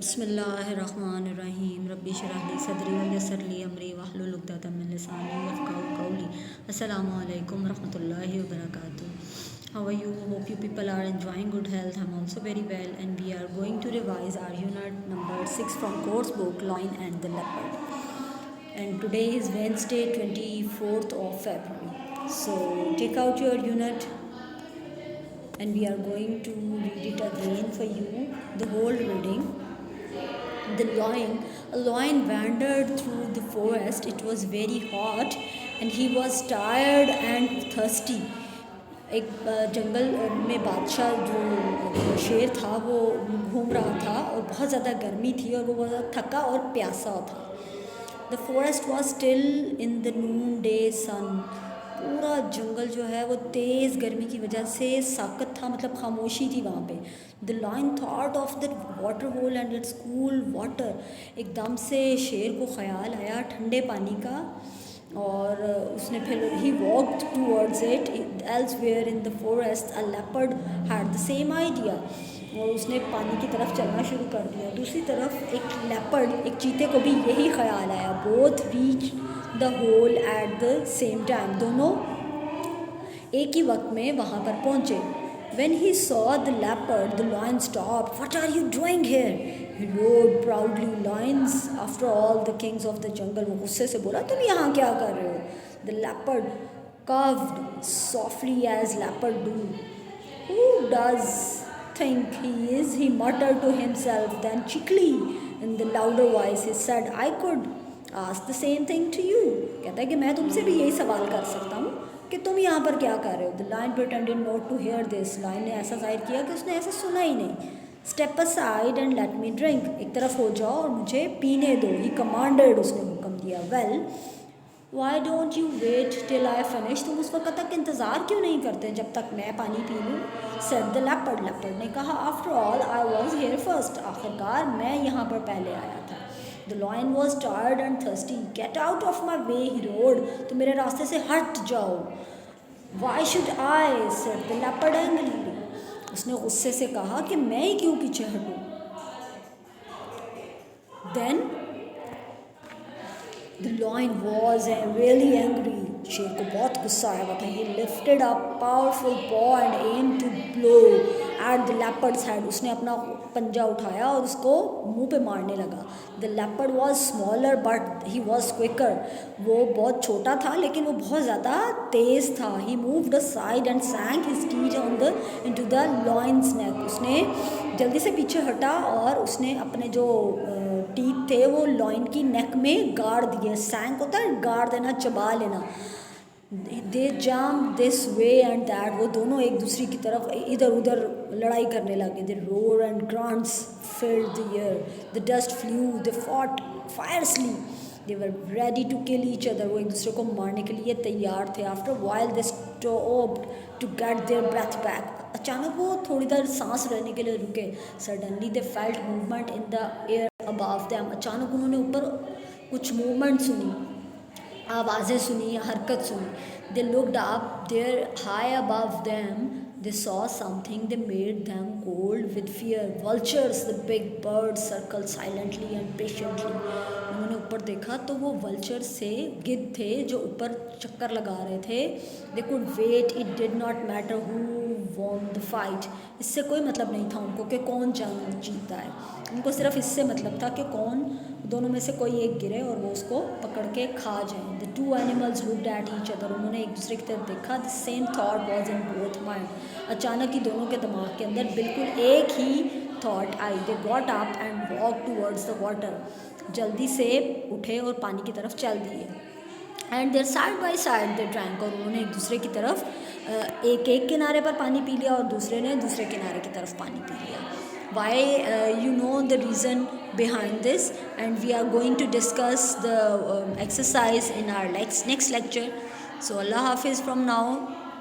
बिस्मिल्लाहिर्रहमानिर्रहीम रब्बि इश्रह ली सदरी व यस्सिर ली अमरी वहलुल उक़दतम मिन लिसानी यफ़क़हू क़ौली। अस्सलामु अलैकुम रहमतुल्लाहि व बरकातुहू। How are you? Hope you people are enjoying good health. I'm also very well, and we are going to revise our unit number 6 from course book Lion and the Leopard. And today is Wednesday, 24th of February. So take out your unit and we are going to read it again for you, the whole reading. A lion wandered through the forest. It was very hot and he was tired and thirsty. एक जंगल में बादशाह जो शेर था वो घूम रहा था और बहुत ज़्यादा गर्मी थी और वो बहुत ज़्यादा थका और प्यासा था. The forest was still in the noon day sun. पूरा जंगल जो है वो तेज़ गर्मी की वजह से साकत था, मतलब खामोशी थी वहाँ पे. The lion thought of the water hole and its cool water. एकदम से शेर को ख़याल आया ठंडे पानी का और उसने फिर he walked towards it. Elsewhere in the forest a leopard had the same idea. और उसने पानी की तरफ चलना शुरू कर दिया. दूसरी तरफ एक लेपर्ड, एक चीते को भी यही ख्याल आया. Both reach the hole at the same time. दोनों एक ही वक्त में वहाँ पर पहुँचे. When he saw the leopard, the lion stopped. What are you doing here? He roared proudly. Lions, after all, the kings of the jungle. वो गुस्से से बोला, तुम यहाँ क्या कर रहे हो? The leopard coughed softly as leopard do. Who does think he is? He muttered to himself. Then cheekily, in the louder voice, he said, I could ask the same thing to you. कहता है कि मैं तुमसे भी यही सवाल कर सकता हूँ कि तुम यहाँ पर क्या कर रहे हो. The lion pretended not to hear this. Lion ने ऐसा जाहिर किया कि उसने ऐसा सुना ही नहीं. Step aside and let me drink. एक तरफ हो जाओ और मुझे पीने दो. He commanded. उसने हुक्म दिया. Well, why don't you wait till I finish? तुम उस वक्त तक इंतज़ार क्यों नहीं करते जब तक मैं पानी पी लूँ? Said the leopard. लेपर्ड ने कहा, After all, I was here first. आखिरकार मैं यहाँ पर पहले आया था. The lion was tired and thirsty. Get out of my way, he roared. तो मेरे रास्ते से हट जाओ. Why should I? said the leopard angrily. उसने गुस्से से कहा कि मैं ही क्यों पीछे हटूं. Then the lion was really angry. शेर को बहुत गुस्सा आया हुआ था. He lifted a powerful paw and aimed to blow at the leopard's head. उसने अपना पंजा उठाया और उसको मुंह पे मारने लगा. The leopard was smaller but he was quicker. वो बहुत छोटा था लेकिन वो बहुत ज़्यादा तेज़ था. He moved aside and sank his teeth into the lion's neck. उसने जल्दी से पीछे हटा और उसने अपने जो टीथ थे वो लॉइन की नेक में गाड़ दिए. सैंक होता है गाड़ देना, चबा लेना. दे jump this way and that. वो दोनों एक दूसरे की तरफ इधर उधर लड़ाई करने लगे. They roar and grunts filled the air. The dust flew. They fought fiercely. They were ready to kill each other. वो एक दूसरे को मारने के लिए तैयार थे. After a while they stopped to get their breath back. अचानक वो थोड़ी देर सांस लेने के लिए रुके. Suddenly they felt movement in the air above them. अचानक उन्होंने ऊपर कुछ मूवमेंट सुनी, आवाज़ें सुनी, हरकत सुनी. They looked up there high above them. They saw something. They made them cold with fear. Vultures, the big birds, circled silently and patiently. उन्होंने ऊपर देखा तो वो vultures से गिद्ध थे जो ऊपर चक्कर लगा रहे थे. They could wait. It did not matter who won the fight. इससे कोई मतलब नहीं था उनको कि कौन जीतता है. उनको सिर्फ इससे मतलब था कि कौन दोनों में से कोई एक गिरे और वो उसको पकड़ के खा जाए. The two animals looked at each other. उन्होंने एक दूसरे की तरफ देखा. The same thought was in both mind. अचानक ही दोनों के दिमाग के अंदर बिल्कुल एक ही thought I. They got up and walk towards the water. जल्दी से उठे और पानी की तरफ चल दिए. And their side by side they drank. और उन्होंने एक दूसरे की तरफ एक किनारे पर पानी पी लिया और दूसरे ने दूसरे किनारे की तरफ पानी पी लिया. Why you know the reason behind this, and we are going to discuss the exercise in our next lecture. So Allah Hafiz from now.